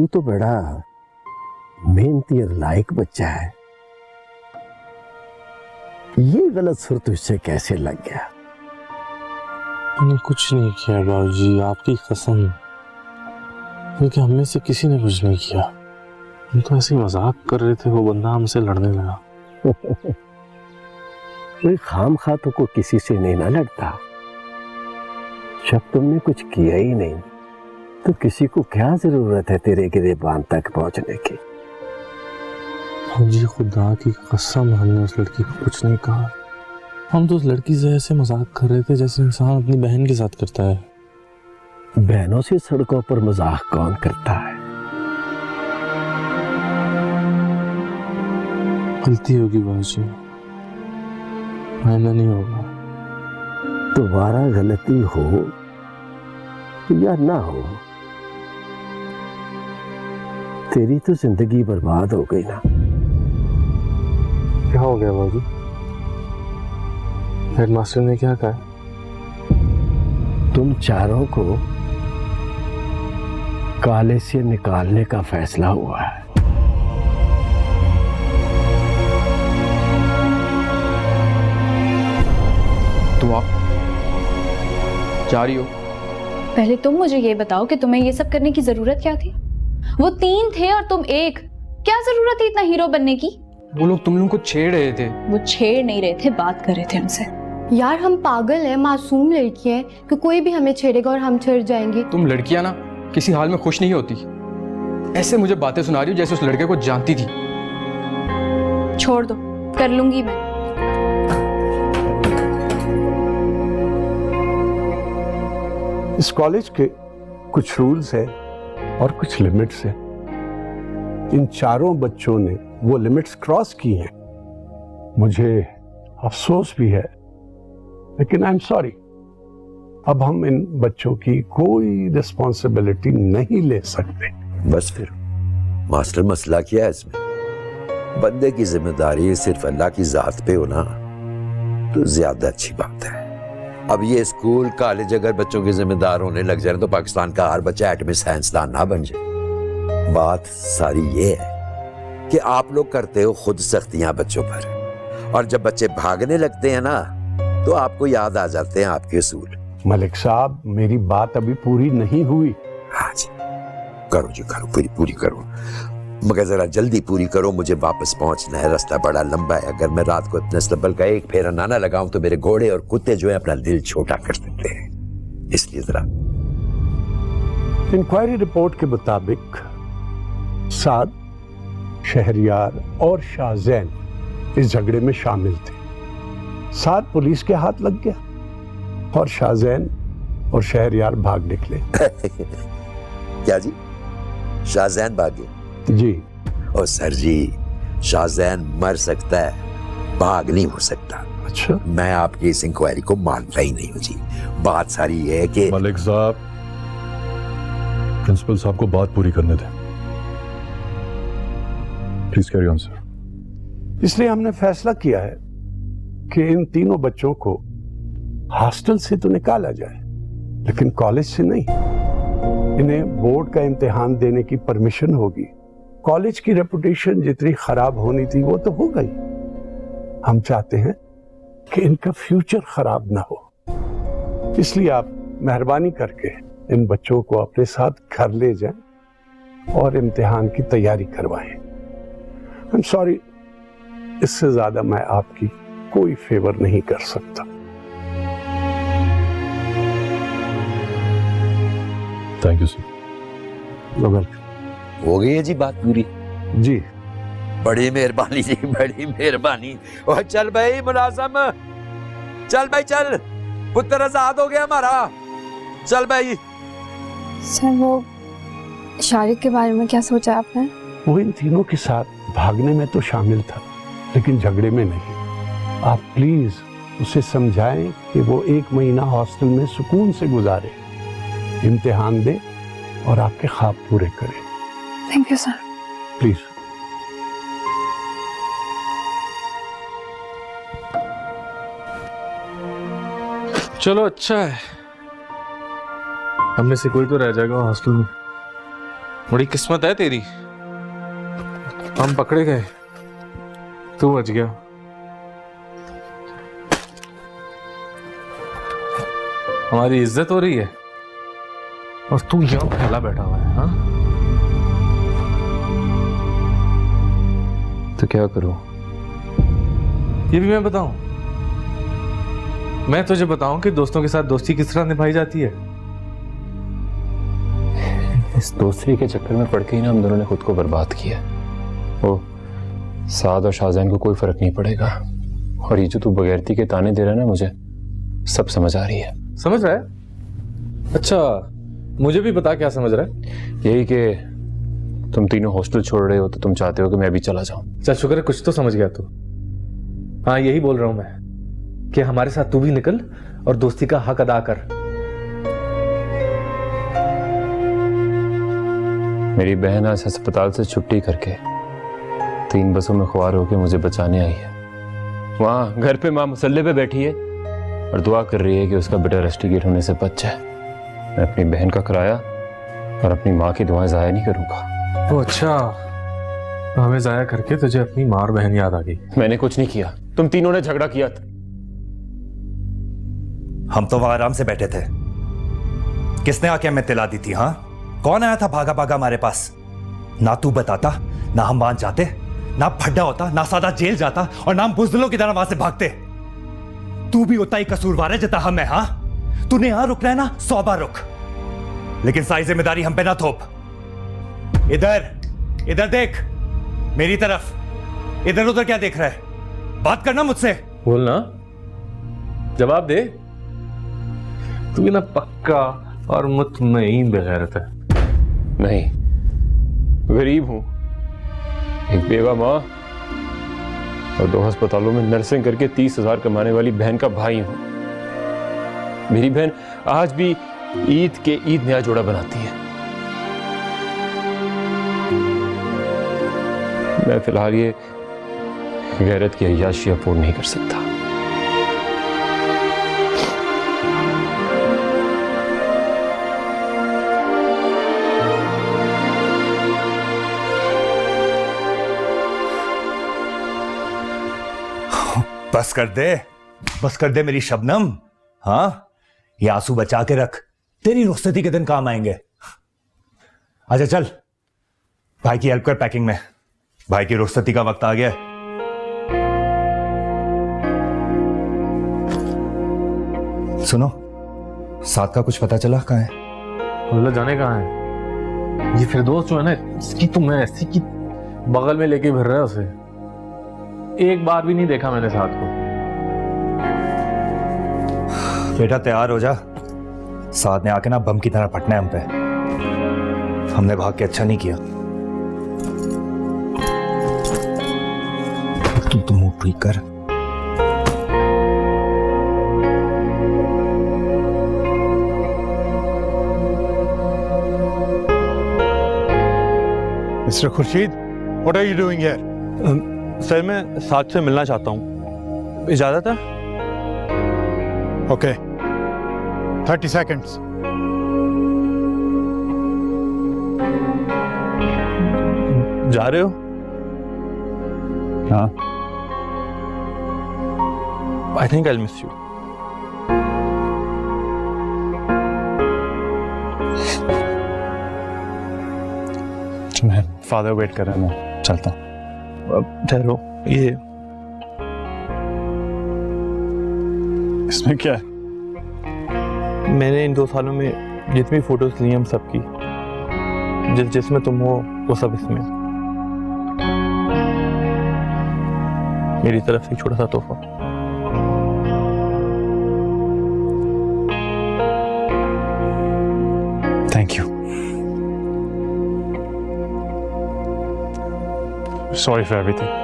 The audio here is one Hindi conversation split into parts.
तू तो बड़ा मेहनती और लायक बच्चा है, ये गलत सुर तुझसे कैसे लग गया? मैंने कुछ नहीं किया बाबूजी, आपकी कसम, क्योंकि हम में से किसी ने कुछ नहीं किया। हम तो ऐसे ही मजाक कर रहे थे, वो बंदा हमसे लड़ने लगा। कोई खामखा तो कोई किसी से नहीं ना लड़ता। जब तुमने कुछ किया ही नहीं तो किसी को क्या जरूरत है तेरे गिरेबान तक पहुंचने की? जी खुदा की कसम, हमने उस लड़की को कुछ नहीं कहा। हम तो उस लड़की से ऐसे मजाक कर रहे थे जैसे इंसान अपनी बहन के साथ करता है। बहनों से सड़कों पर मजाक कौन करता है? गलती होगी बाबूजी, आइंदा नहीं होगा। दोबारा गलती हो या ना हो, तेरी तो जिंदगी बर्बाद हो गई ना। क्या हो गया बाबूजी? हेडमास्टर ने क्या कहा? तुम चारों को कॉलेज से निकालने का फैसला हुआ है। तो आप जा रही हो? पहले तुम मुझे ये बताओ कि तुम्हें ये सब करने की जरूरत क्या थी? वो 3 थे और तुम 1, क्या जरूरत थी इतना हीरो बनने की? वो लोग तुम लोगों को छेड़ रहे थे। वो छेड़ नहीं रहे थे, बात कर रहे थे हमसे। यार हम पागल हैं, मासूम लड़की हैं कि कोई भी हमें छेड़ेगा और हम छिड़ जाएंगे। तुम लड़कियां ना किसी हाल में खुश नहीं होती। ऐसे मुझे बातें सुना रही हो जैसे उस लड़के को जानती थी। छोड़ दो, कर लूंगी मैं। इस कॉलेज के कुछ रूल्स है और कुछ लिमिट्स है। इन चारों बच्चों ने वो लिमिट्स क्रॉस की हैं। मुझे अफसोस भी है, लेकिन आई एम सॉरी। अब हम इन बच्चों की कोई रिस्पॉन्सिबिलिटी नहीं ले सकते। बस फिर मास्टर, मसला क्या है इसमें? बंदे की जिम्मेदारी सिर्फ अल्लाह की जात पे हो ना, तो ज्यादा अच्छी बात है। अब ये स्कूल कॉलेज अगर बच्चों के जिम्मेदार होने लग जाए तो पाकिस्तान का हर बच्चा एटमी साइंसदान ना बन जाए। बात सारी ये है कि आप लोग करते हो खुद सख्तियां बच्चों पर, और जब बच्चे भागने लगते हैं ना तो आपको याद आ जाते हैं आपके असूल। मलिक साहब, मेरी बात अभी पूरी नहीं हुई। हाँ जी, करो जी, करो, पूरी करो, मगर जरा जल्दी पूरी करो। मुझे वापस पहुंचना है, रास्ता बड़ा लंबा है। अगर मैं रात को इतने स्टबल का एक फेरा ना लगाऊं तो मेरे घोड़े और कुत्ते जो है अपना दिल छोटा कर देते हैं, इसलिए जरा। इंक्वायरी रिपोर्ट के मुताबिक साद, शहरयार और शाहजैन इस झगड़े में शामिल थे। साद पुलिस के हाथ लग गया और शाहजैन और शहरयार भाग निकले। क्या जी, शाहजैन भागे? जी। और सर जी, शाहजैन मर सकता है, भाग नहीं हो सकता। अच्छा, मैं आपकी इस इंक्वायरी को मानता ही नहीं हूँ जी। बात सारी ये है कि मलिक साहब, प्रिंसिपल साहब को बात पूरी करने दें। Please carry on sir. इसलिए हमने फैसला किया है कि इन तीनों बच्चों को हॉस्टल से तो निकाला जाए, लेकिन कॉलेज से नहीं। इन्हें बोर्ड का इम्तिहान देने की परमिशन होगी। कॉलेज की रेपुटेशन जितनी खराब होनी थी वो तो हो गई। हम चाहते हैं कि इनका फ्यूचर खराब ना हो। इसलिए आप मेहरबानी करके इन बच्चों को अपने साथ घर ले जाएं और इम्तिहान की तैयारी करवाएं। आई एम सॉरी, इससे ज्यादा मैं आपकी कोई फेवर नहीं कर सकता। Thank you sir. वेलकम। हो गई है जी बात पूरी? जी, बड़ी मेहरबानी जी, बड़ी मेहरबानी। और चल भाई मुलाजम, चल भाई चल, पुत्र आजाद हो गया हमारा। चल भाई। सर, वो शारिक के बारे में क्या सोचा आपने? वो इन तीनों के साथ भागने में तो शामिल था, लेकिन झगड़े में नहीं। आप प्लीज उसे समझाएं कि वो 1 महीना हॉस्टल में सुकून से गुजारे, इम्तिहान दे और आपके ख्वाब पूरे करे। Thank you sir. प्लीज। चलो अच्छा है, हमने से कोई तो रह जाएगा हॉस्टल में। बड़ी किस्मत है तेरी, हम पकड़े गए, तू बच गया। हमारी इज्जत हो रही है और तू यहाँ फैला बैठा हुआ है। हाँ, तो क्या करूं? ये भी मैं बताऊं? मैं तुझे बताऊं कि दोस्तों के साथ दोस्ती किस तरह निभाई जाती है? इस दोस्ती के चक्कर में पड़ के ही ना हम दोनों ने खुद को बर्बाद किया। वो साद और शाहजहान को कोई फर्क नहीं पड़ेगा, और ये जो तू बगैरती के ताने दे रहा है ना, मुझे सब समझ आ रही है। समझ रहा है? अच्छा, मुझे भी बता क्या समझ रहा है। यही कि तुम तीनों हॉस्टल छोड़ रहे हो तो तुम चाहते हो कि मैं भी चला जाऊं। चल शुक्र है कुछ तो समझ गया तू। हाँ, यही बोल रहा हूं मैं कि हमारे साथ तू भी निकल और दोस्ती का हक अदा कर। मेरी बहन आज अस्पताल से छुट्टी करके 3 बसों में ख्वार होकर मुझे बचाने आई है। वहां घर पे माँ मुसल्ले पे बैठी है और दुआ कर रही है कि उसका बेटा रस्टिकेट होने से बच जाए। मैं अपनी बहन का किराया और अपनी माँ की दुआएं जाया नहीं करूंगा। ओ अच्छा, हमें जाया करके तुझे अपनी माँ और बहन याद आ गई। मैंने कुछ नहीं किया, तुम तीनों ने झगड़ा किया था। हम तो वहां आराम से बैठे थे, किसने आके हमें तिला दी थी? हाँ, कौन आया था भागा भागा हमारे पास? ना तू बताता, ना हम वहां जाते, ना फड्डा होता, ना सादा जेल जाता, और ना हम बुजदिलों की तरह वहां से भागते। तू भी उतना ही कसूरवार है जितना हम है। हाँ, तूने यहां रुकना है ना, 100 बार रुक, लेकिन सारी जिम्मेदारी हम पे ना थोप। इधर इधर देख, मेरी तरफ। इधर उधर क्या देख रहा है? बात करना मुझसे। बोलना, जवाब दे। तू भी ना पक्का और मुतमईन बेगैरत है। नहीं, गरीब हूं, एक बेवा माँ और 2 अस्पतालों में नर्सिंग करके 30,000 कमाने वाली बहन का भाई हूं। मेरी बहन आज भी ईद के ईद नया जोड़ा बनाती है। मैं फिलहाल ये गैरत की अय्याशी अफोर्ड नहीं कर सकता। बस कर दे मेरी शबनम। हाँ, ये आंसू बचा के रख, तेरी रुखसती के दिन काम आएंगे। अच्छा चल, भाई की हेल्प कर पैकिंग में, भाई की रुखसती का वक्त आ गया है। सुनो, साथ का कुछ पता चला? कहाँ है? अल्लाह जाने कहाँ है। ये फिर दोस्त जो है ना, इसकी तो मैं ऐसी की बगल में लेके फिर रहा है उसे। एक बार भी नहीं देखा मैंने साथ को। बेटा तैयार हो जा, साथ ने आके ना बम की तरह फटना है हम पे। हमने भाग के अच्छा नहीं किया। तुम मुंह ठीक कर। Mister Khurshid, what are you doing here? Sir, मैं साथ से मिलना चाहता हूँ, इजाजत है? Okay, 30 seconds. जा रहे हो? हाँ, I think I will miss you. मैं फादर वेट कर रहा हूँ, मैं चलता हूँ। अब ठहरो, ये इसमें क्या है? मैंने इन 2 सालों में जितनी फोटोज ली हम सबकी, जिसमें तुम हो वो सब इसमें। मेरी तरफ से एक छोटा सा तोहफा। Thank you. Sorry for everything.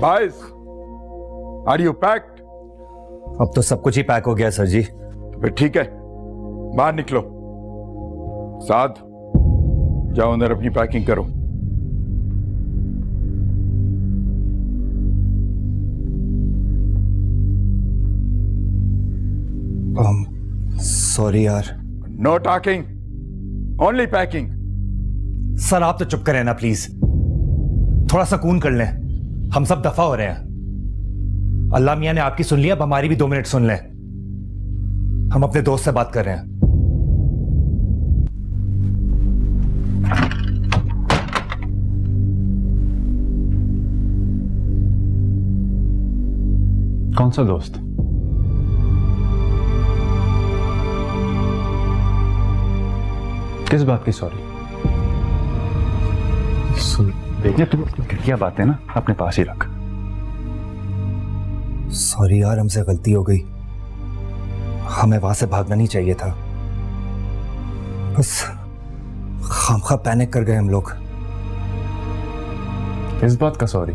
बाइस, आर यू पैक्ड? अब तो सब कुछ ही पैक हो गया सर जी। तो फिर ठीक है, बाहर निकलो। साद, जाओ अंदर अपनी पैकिंग करो। सॉरी यार। Know talking, only packing. Sir आप तो चुप करें ना प्लीज, थोड़ा सुकून कर लें। हम सब दफा हो रहे हैं। अल्लाह मियां ने आपकी सुन लिया, अब हमारी भी 2 मिनट सुन लें। हम अपने दोस्त से बात कर रहे हैं। कौन सा दोस्त? किस बात की सॉरी? सुन देखिए, तुम क्या बातें ना अपने पास ही रख। सॉरी यार, हमसे गलती हो गई। हमें वहां से भागना नहीं चाहिए था। बस खामखा पैनिक कर गए हम लोग। इस बात का सॉरी?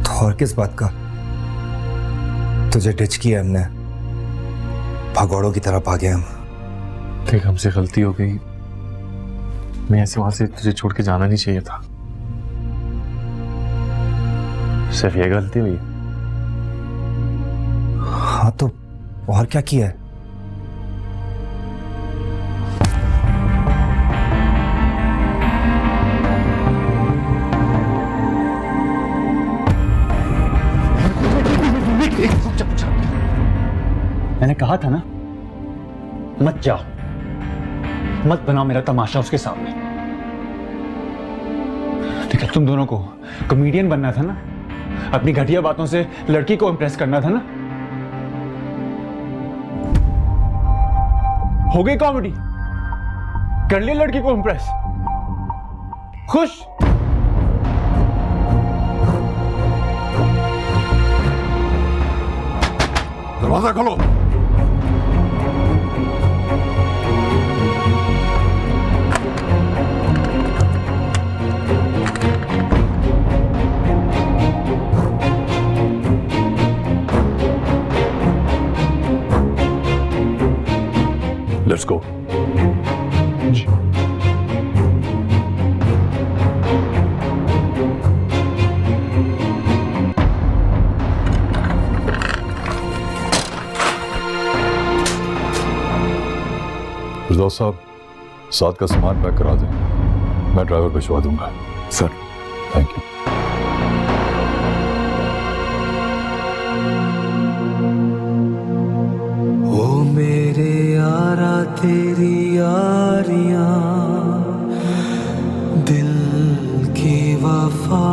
तो और किस बात का? तुझे डिच किया हमने, भगौड़ों की तरह भागे हम। देख, हमसे गलती हो गई। मैं ऐसे वहां से तुझे छोड़ के जाना नहीं चाहिए था। सिर्फ ये गलती हुई। हाँ तो और क्या किया है? मैंने कहा था ना, मत जाओ, मत बनाओ मेरा तमाशा उसके सामने। देखा, तुम दोनों को कॉमेडियन बनना था ना, अपनी घटिया बातों से लड़की को इंप्रेस करना था ना। हो गई कॉमेडी, कर ली लड़की को इंप्रेस, खुश। दरवाजा खोलो। Let's go. दोस्त साहब, साथ का सामान पैक करा दें, मैं ड्राइवर भिजवा दूंगा। Sir, thank you. ओ मेरे यारा तेरी यारियां, दिल की वफा,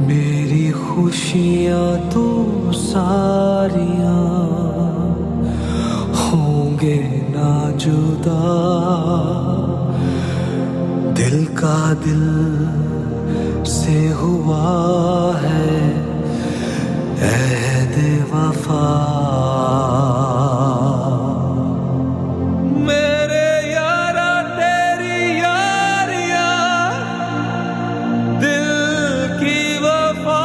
मेरी खुशियां तो सारियां होंगे ना जुदा। दिल का दिल से हुआ है ऐहद वफा। मेरे यारा तेरी यारियां, दिल की वफा,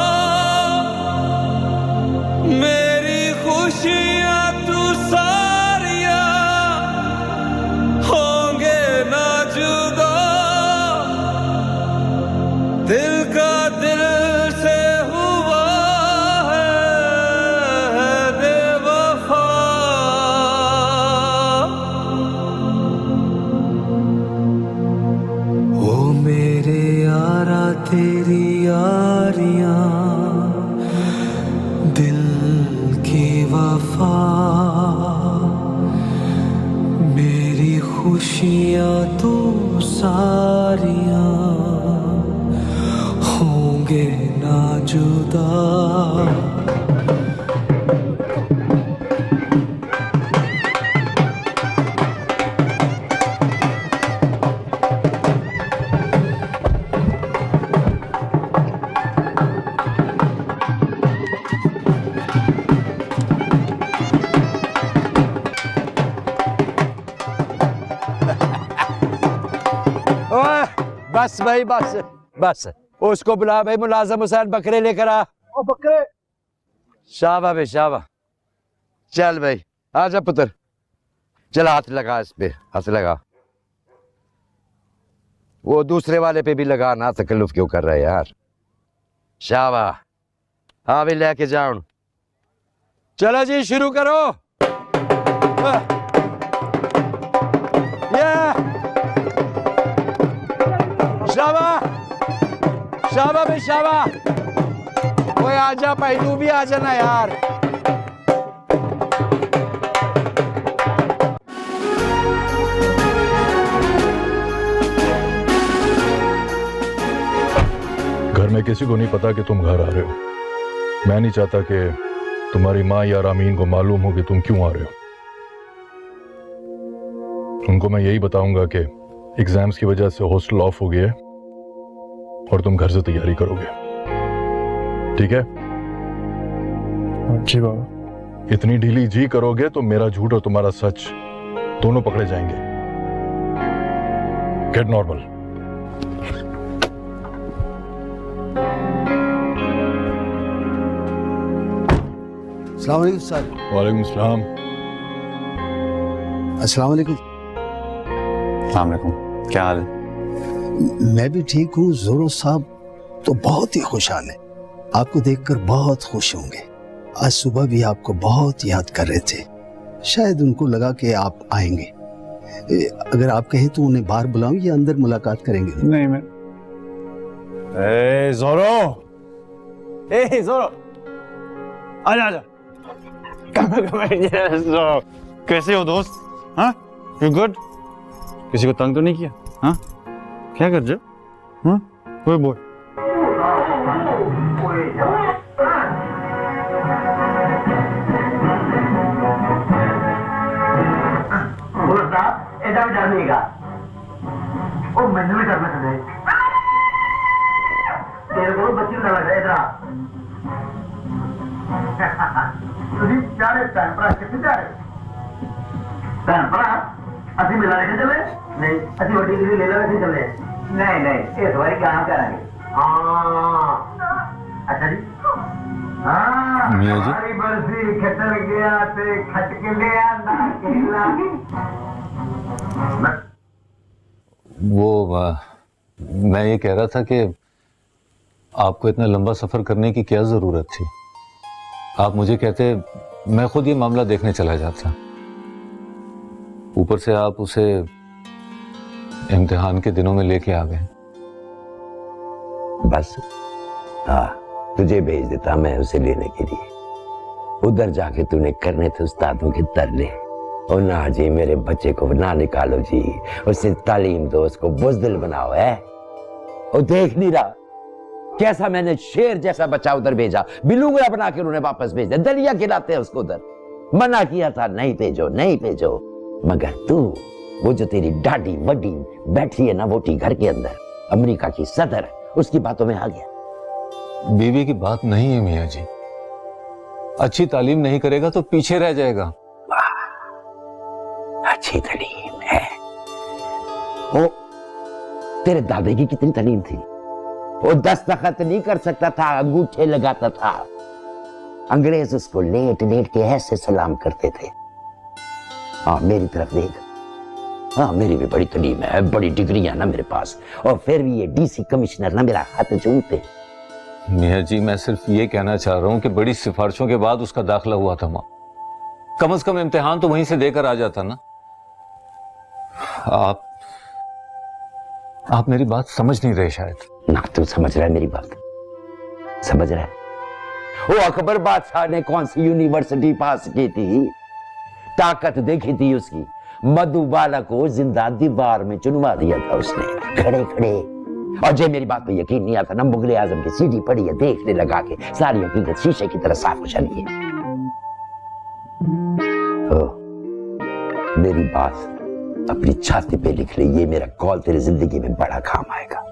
मेरी खुशियां तू सारियां होंगे ना जुदा। दिल का दिल से हुआ तेरी यारियां, दिल की वफा, मेरी खुशियां तो सारियां होंगे ना जुदा। बस भाई बस बस, उसको बुला भाई, मुलाजिम हुसैन बकरे लेकर आ। ओ बकरे। शाबा भाई शाबा, चल भाई आजा पुत्र, चल हाथ लगा इस पे, हाथ लगा। वो दूसरे वाले पे भी लगा ना, तकल्लुफ क्यों कर रहा है यार। शाबा, हाँ भी लेके जाओ। चलो जी शुरू करो। शाबा शाबा भाई शाबा, ओए आजा भाई, तू भी आ जाना यार। घर में किसी को नहीं पता कि तुम घर आ रहे हो। मैं नहीं चाहता कि तुम्हारी माँ या रामीन को मालूम हो कि तुम क्यों आ रहे हो। उनको मैं यही बताऊंगा कि एग्जाम्स की वजह से हॉस्टल ऑफ हो गया है और तुम घर से तैयारी करोगे, ठीक है? जी बाबा। इतनी ढीली जी करोगे तो मेरा झूठ और तुम्हारा सच दोनों पकड़े जाएंगे। Get normal. अस्सलाम वालेकुम सर। वालेकुम सलाम। अस्सलाम वालेकुम। अस्सलाम वालेकुम, क्या हाल है? मैं भी ठीक हूँ। जोरो साहब तो बहुत ही खुशहाल है, आपको देखकर बहुत खुश होंगे। आज सुबह भी आपको बहुत याद कर रहे थे, शायद उनको लगा कि आप आएंगे। अगर आप कहें तो उन्हें बाहर बुलाऊं या अंदर मुलाकात करेंगे? नहीं मैं जोरो, जोरो आजा आजा। कैसे हो दोस्त? हाँ यू गुड? किसी को तंग तो नहीं किया? हाँ क्या कर जो? हाँ कोई बोल। ऐसा भी डालेगा ओ मैंने भी डरना चाहिए। तेरे को बच्ची डाला जाए इधर तुझी जा रहे भैन भरा कितने जा रहे भैन भरा असि मिला लेके चले नहीं असि वड्डी गिरी ले लेके चले नहीं नहीं इस बारी कहाँ करेंगे। हाँ अच्छा जी। हाँ मियां जी हमारी बरसी खटल गया ते खट के ले आना केला। वो मैं ये कह रहा था कि आपको इतना लंबा सफर करने की क्या जरूरत थी? आप मुझे कहते, मैं खुद ये मामला देखने चला जाता। ऊपर से आप उसे इम्तिहान के दिनों में लेके आ गए। बस हाँ, तुझे भेज देता मैं उसे लेने के लिए। उधर जाके तूने करने थे उस्तादों के तरले। और ना जी मेरे बच्चे को ना निकालो जी, उसे तालीम दो, उसको बुज़दिल बनाओ है। और देख नहीं रहा कैसा मैंने शेर जैसा बच्चा उधर भेजा, बिलूंगरा बना के उन्हें वापस भेज दिया। दलिया खिलाते हैं उसको उधर। मना किया था नहीं भेजो नहीं भेजो, मगर तू वो जो तेरी डाडी वड्डी बैठी है ना वोटी घर के अंदर, अमेरिका की सदर, उसकी बातों में आ गया। बीवी की बात नहीं है मियां जी, अच्छी तालीम नहीं करेगा तो पीछे रह जाएगा। अच्छी तालीम है। ओ तेरे दादे की कितनी तालीम थी? वो दस्तखत नहीं कर सकता था, अंगूठे लगाता था। अंग्रेज उसको लेट लेट के ऐसे सलाम करते थे। हाँ मेरी तरफ देख, हाँ मेरी भी बड़ी तालीम है, बड़ी डिग्रियां ना मेरे पास, और फिर भी ये डीसी कमिश्नर ना मेरा हाथ चूमते। मियां जी मैं सिर्फ ये कहना चाह रहा हूं कि बड़ी सिफारिशों के बाद उसका दाखिला हुआ था वहां, कम से कम इम्तिहान तो वहीं से देकर आ जाता ना। आप मेरी बात समझ नहीं रहे शायद। ना तू समझ रहा है मेरी बात, समझ रहा है? वो अकबर बादशाह ने कौन सी यूनिवर्सिटी पास की थी? ताकत देखी थी उसकी। मधुबाला को जिंदा दीवार में चुनवा दिया था उसने खड़े खड़े। और जो मेरी बात पे यकीन नहीं आता ना, मुगले आजम की सीढ़ी पड़ी है, देखने लगा के सारी हकीकत शीशे की तरह साफ हो जानी है। मेरी बात अपनी छाती पे लिख ले, ये मेरा कॉल तेरी जिंदगी में बड़ा काम आएगा।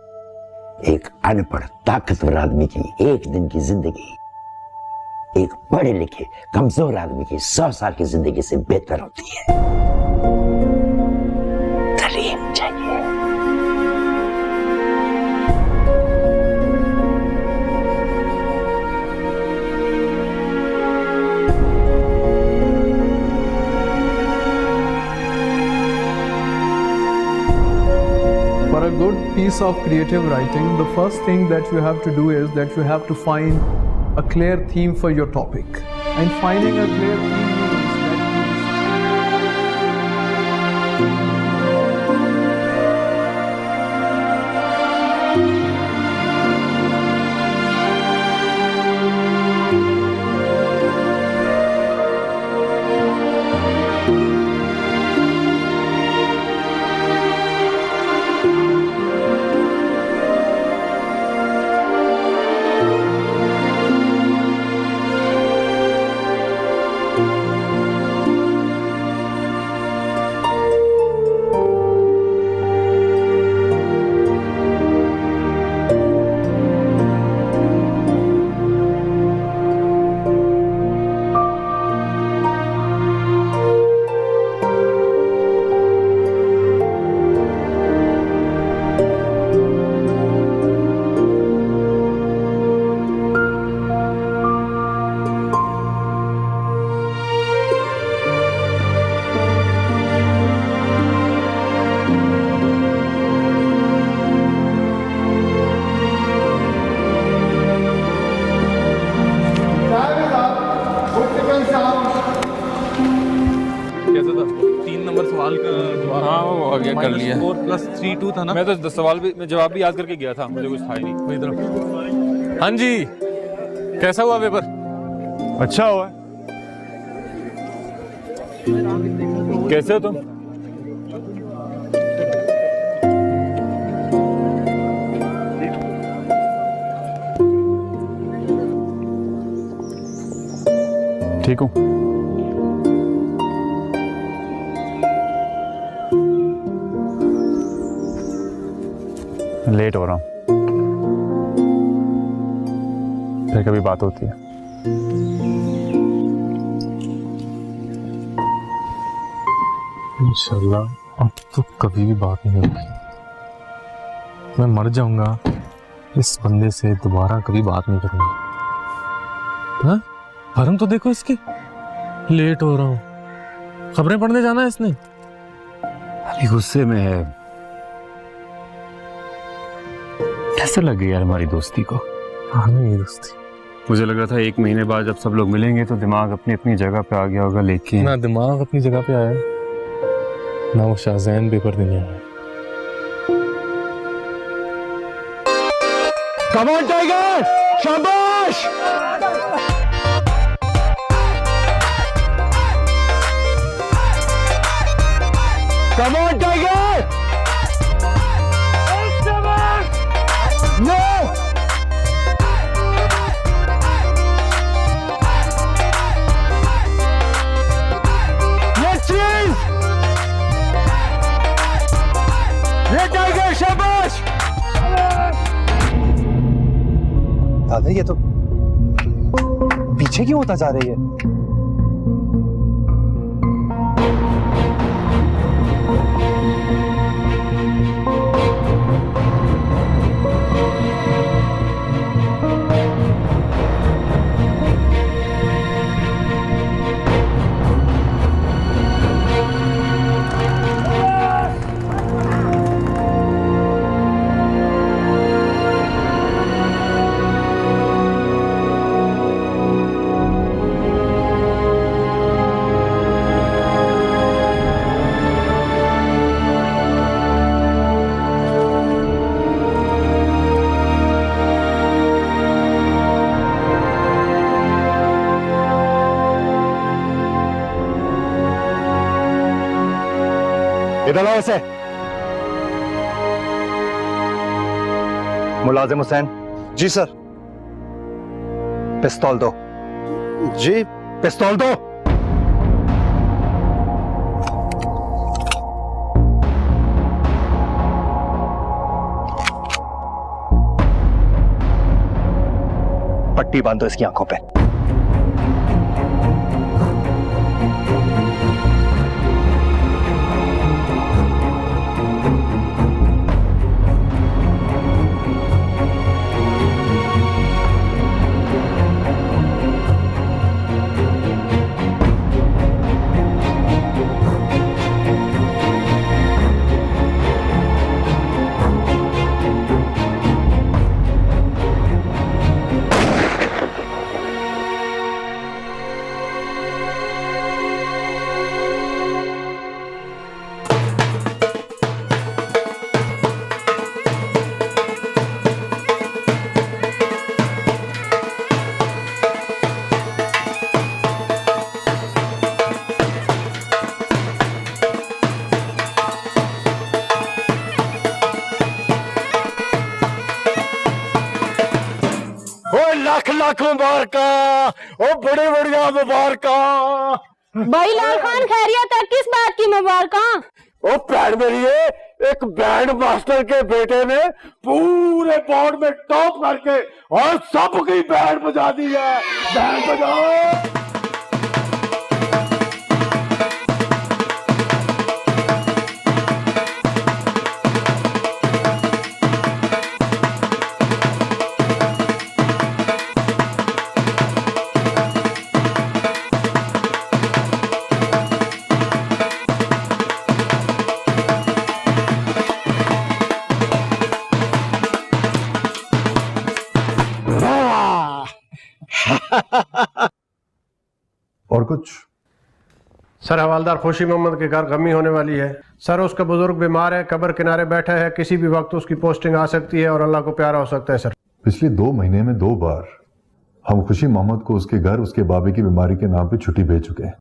एक अनपढ़ ताकतवर आदमी की एक दिन की जिंदगी एक पढ़े लिखे कमजोर आदमी की 100 साल की जिंदगी से बेहतर होती है। तालीम चाहिए। piece of creative writing, the first thing that you have to do is that you have to find a clear theme for your topic. And finding a clear theme means कर लिया। 4+3 था ना। मैं तो सवाल भी जवाब भी याद करके गया था, मुझे कुछ था ही नहीं। इधर। हाँ जी, कैसा हुआ पेपर? अच्छा हुआ। कैसे हो तुम? ठीक हूँ। लेट हो रहा हूँ, फिर कभी बात होती है। इंशाल्लाह अब तो कभी भी बात नहीं होगी। मैं मर जाऊंगा, इस बंदे से दोबारा कभी बात नहीं करूंगा। हाँ? हरम तो देखो इसकी, लेट हो रहा हूँ। खबरें पढ़ने जाना है इसने। अभी गुस्से में है। कैसा लगे यार हमारी दोस्ती को? हाँ नहीं दोस्ती। मुझे लग रहा था 1 महीने बाद जब सब लोग मिलेंगे तो दिमाग अपनी अपनी जगह पे आ गया होगा, लेकिन ना दिमाग अपनी जगह पे आया, ना वो शाहजैन पेपर देने आया। कम ऑन टाइगर, शाबाश! Come on tiger! No! Yes, cheese! ये टाइगर शाबाश! दादा ये तो पीछे क्यों होता जा रही है? इधर आओ इसे। मुलाजिम हुसैन। जी सर। पिस्तौल दो। जी। पिस्तौल दो। पट्टी बांधो इसकी आंखों पे। लाख मुबारक, ओ बड़े बढ़िया मुबारक। भाई लाल खान खैरियत है, किस बात की मुबारक? ओ भैन मेरी है, एक बैंड मास्टर के बेटे ने पूरे बोर्ड में टॉप करके और सबकी बैंड बजा दी है। बैंड बजाओ। और कुछ? सर, हवालदार खुशी मोहम्मद के घर गमी होने वाली है। सर, उसका बुजुर्ग बीमार है, कब्र किनारे बैठा है, किसी भी वक्त उसकी पोस्टिंग आ सकती है और अल्लाह को प्यारा हो सकता है। सर, पिछले 2 महीने में 2 बार हम खुशी मोहम्मद को उसके घर उसके बाबे की बीमारी के नाम पे छुट्टी भेज चुके हैं।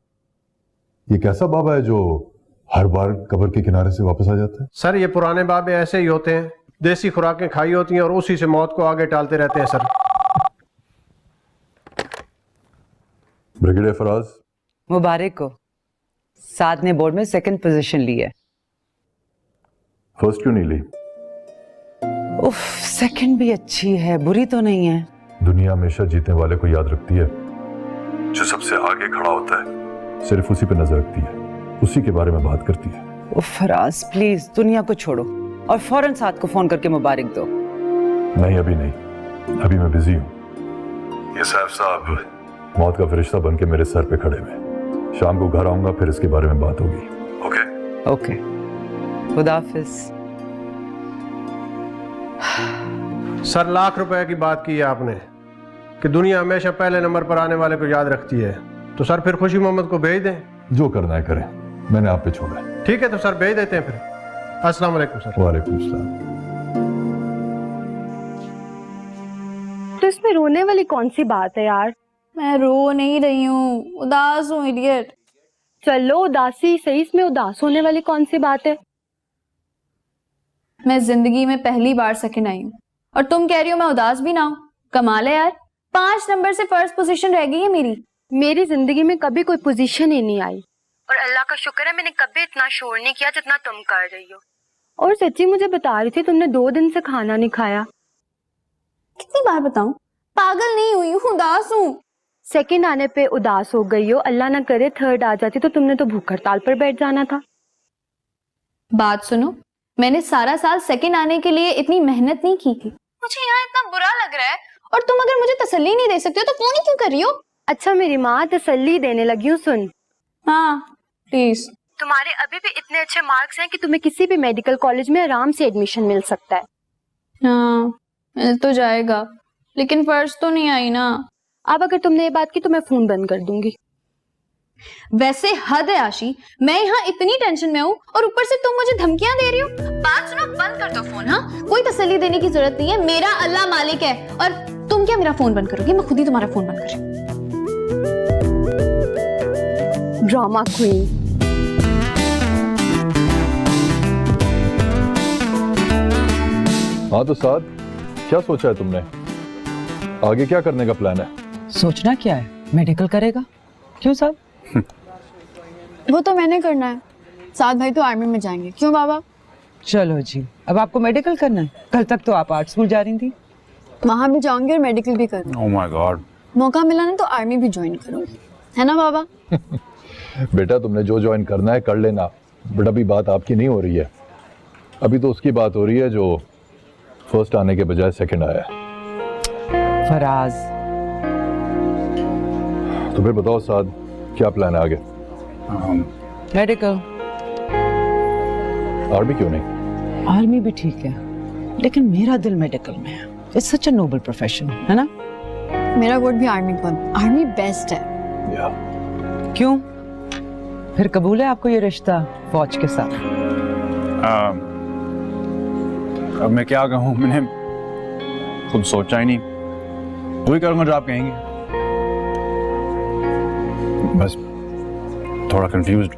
ये कैसा बाबा है जो हर बार कब्र के किनारे से वापस आ जाता है? सर, ये पुराने बाबे ऐसे ही होते हैं, देसी खुराकें खाई होती हैं और उसी से मौत को आगे टालते रहते हैं। सर, ब्रिगेडियर फराज, मुबारक को साथ ने बोर्ड में 2nd पोजीशन ली है। फर्स्ट क्यों नहीं ली? उफ, 2nd भी अच्छी है, बुरी तो नहीं है। दुनिया हमेशा जीतने वाले को याद रखती है, जो सबसे आगे खड़ा होता है सिर्फ उसी पे नजर रखती है, उसी के बारे में बात करती है। उफ फराज, प्लीज दुनिया को छोड़ो और फौरन साथ को फोन करके मुबारक दो। नहीं, अभी नहीं, अभी मैं बिजी हूँ। ये साहब मौत का फरिश्ता बन के मेरे सर पे खड़े हुए। शाम को घर आऊंगा, फिर इसके बारे में बात होगी। ओके? ओके, खुदा हाफिज। सर, लाख रुपए की बात की है आपने कि दुनिया हमेशा पहले नंबर पर आने वाले को याद रखती है, तो सर फिर खुशी मोहम्मद को भेज दें। जो करना है करें, मैंने आप पे छोड़ा है। ठीक है, तो सर भेज देते हैं फिर। अस्सलाम वालेकुम सर। वालेकुम सलाम। तो इसमें रोने वाली कौन सी बात है यार? मैं रो नहीं रही हूँ, उदास हूँ इडियट। चलो उदासी सही, इसमें उदास होने वाली कौन सी बात है? मैं जिंदगी में पहली बार 2nd आई हूँ और तुम कह रही हो मैं उदास भी ना हूँ। कमाल है यार, 5 नंबर से 1st पोजीशन रह गई है मेरी। मेरी जिंदगी में कभी कोई पोजीशन ही नहीं आई और अल्लाह का शुक्र है मैंने कभी इतना शोर नहीं किया जितना तुम कर रही हो। और सच्ची मुझे बता रही थी तुमने 2 दिन से खाना नहीं खाया। कितनी बार बताऊं, पागल नहीं हुई हूँ, उदास हूँ। 2nd आने पे उदास हो गई हो, अल्लाह ना करे 3rd आ जाती तो तुमने तो भूख हड़ताल पर बैठ जाना था। बात सुनो, मैंने सारा साल 2nd आने के लिए इतनी मेहनत नहीं की थी। मुझे यहाँ इतना बुरा लग रहा है और तुम अगर मुझे तसल्ली नहीं दे सकते हो तो फोन ही क्यों कर रही हो? अच्छा मेरी माँ तसल्ली देने लगी हूँ, सुन। हाँ प्लीज। तुम्हारे अभी भी इतने अच्छे मार्क्स हैं कि तुम्हें किसी भी मेडिकल कॉलेज में आराम से एडमिशन मिल सकता है। हाँ मिल तो जाएगा, लेकिन फर्स्ट तो नहीं आई ना। अब अगर तुमने ये बात की तो मैं फोन बंद कर दूंगी। वैसे हद है आशी, मैं यहाँ इतनी टेंशन में हूँ और ऊपर से तुम मुझे धमकियां दे रही हो। बात सुनो, बंद कर दो फोन। हाँ, कोई तसल्ली देने की जरूरत नहीं है, मेरा अल्लाह मालिक है। और तुम क्या मेरा फोन बंद करोगी? मैं खुद ही तुम्हारा फोन बंद कर रही हूँ। Drama queen. हाँ तो साथ क्या सोचा है तुमने? आगे क्या करने का प्लान है? सोचना क्या है, मेडिकल करेगा। क्यों साहब? वो तो मैंने करना है, साथ भाई तो आर्मी में जाएंगे। क्यों बाबा? चलो जी, अब आपको मेडिकल करना है। कल तक तो आप आर्ट स्कूल जा रही थी। वहां भी जाऊंगी और मेडिकल भी करूंगी। Oh my God. मौका मिला ना तो आर्मी भी ज्वाइन करूंगी, है ना बाबा? बेटा तुमने जो ज्वाइन करना है कर लेना, बट अभी बात आपकी नहीं हो रही है। अभी तो उसकी बात हो रही है जो फर्स्ट आने के बजाय 2nd आया। फराज, तो फिर बताओ साद, क्या प्लान है आगे? मेडिकल। आर्मी क्यों नहीं? आर्मी भी ठीक है, लेकिन मेरा दिल मेडिकल में है। It's such a noble profession, है ना? मेरा वोट भी आर्मी पर। आर्मी बेस्ट है। क्यों? फिर कबूल है आपको ये रिश्ता फौज के साथ? अब मैं क्या कहूँ, मैंने खुद सोचा ही नहीं। वही करूँगा जो आप कहेंगे। बस थोड़ा कंफ्यूज्ड।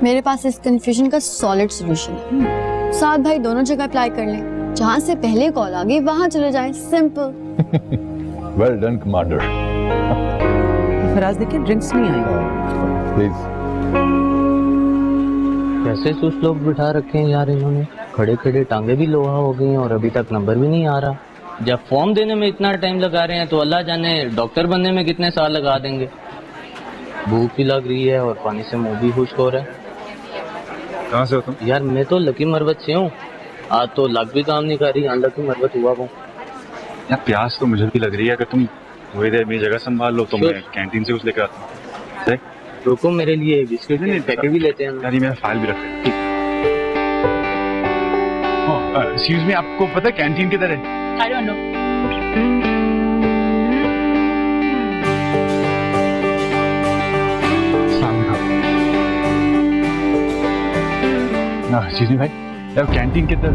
मेरे पास इस कंफ्यूजन का सॉलिड सॉल्यूशन है। साथ भाई दोनों जगह अप्लाई कर लें, जहाँ से पहले कॉल आ गई वहां चले जाएं। Simple. Well done commander. Faraz देखिए ड्रिंक्स नहीं आई। प्लीज। कैसे सुस्त लोग बिठा रखे हैं यार इन्होंने, खड़े खड़े टांगे भी लोहा हो गई हैं और अभी तक नंबर भी नहीं आ रहा। जब फॉर्म देने में इतना टाइम लगा रहे हैं तो अल्लाह जाने डॉक्टर बनने में कितने साल लगा देंगे। भूख भी लग रही है और पानी से मुंह भी खुश्क हो रहा है। कहाँ से हो तुम? यार मैं तो लकी मरवत से हूँ, आज तो लक भी काम नहीं कर रही, लकी मरवत हुआ हूँ। यार प्यास तो मुझे भी लग रही है, अगर तुम वही देर मेरी जगह संभाल लो तो मैं कैंटीन से कुछ लेकर आता हूँ। रुको मेरे लिए बिस्किट के पैकेट भी लेते हैं। यार ये मेरा फाइल भी रख ले। एक्सक्यूज मी, आपको पता है कैंटीन किधर है? I don't know. Excuse me भाई, यार कैंटीन किधर?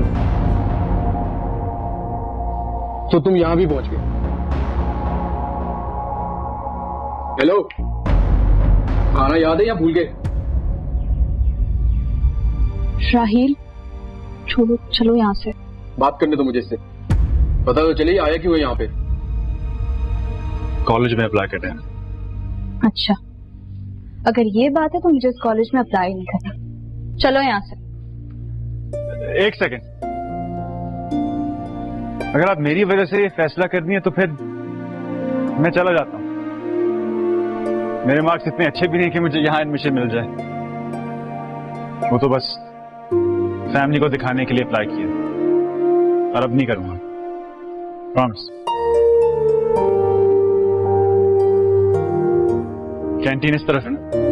तो तुम यहां भी पहुंच गए। हेलो, खाना याद है या भूल गए? शाहिल छोड़ो, चलो यहाँ से। बात करने दो मुझे इससे, पता तो चले आया क्यों है यहाँ पे। कॉलेज में अप्लाई कर रहे हैं। अच्छा, अगर ये बात है तो मुझे इस कॉलेज में अप्लाई नहीं करना। चलो यहाँ से। एक सेकंड, अगर आप मेरी वजह से ये फैसला करनी है तो फिर मैं चला जाता हूँ। मेरे मार्क्स इतने अच्छे भी नहीं कि मुझे यहाँ एडमिशन मिल जाए। वो तो बस फैमिली को दिखाने के लिए अप्लाई किया, और अब नहीं करूंगा, प्रॉमिस। कैंटीन इस तरफ है ना?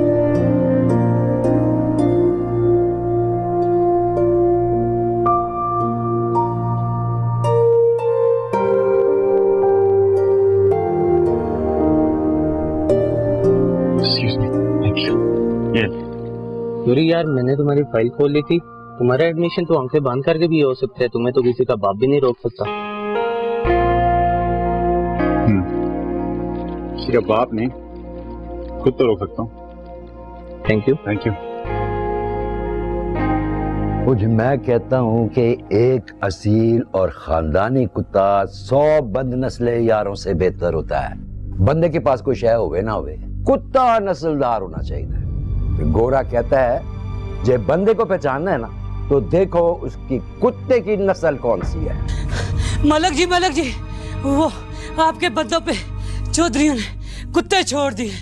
सूरी यार मैंने तुम्हारी फाइल खोल ली थी, तुम्हारा एडमिशन तो आंखें बंद करके भी हो सकता है, तुम्हें तो किसी का बाप भी नहीं रोक सकता। किसी का बाप नहीं, खुद तो रोक सकता हूँ। Thank you. Thank you. कुछ मैं कहता हूँ कि एक असील और खानदानी कुत्ता 100 बंद नस्ले यारों से बेहतर होता है। बंदे के पास कोई शय होवे ना होवे, कुत्ता नस्लदार होना चाहिए। गोरा कहता है जे बंदे को पहचानना है ना तो देखो उसकी कुत्ते की नस्ल कौन सी है। मलक जी वो आपके बंदों पे चौधरियों ने कुत्ते छोड़ दिए।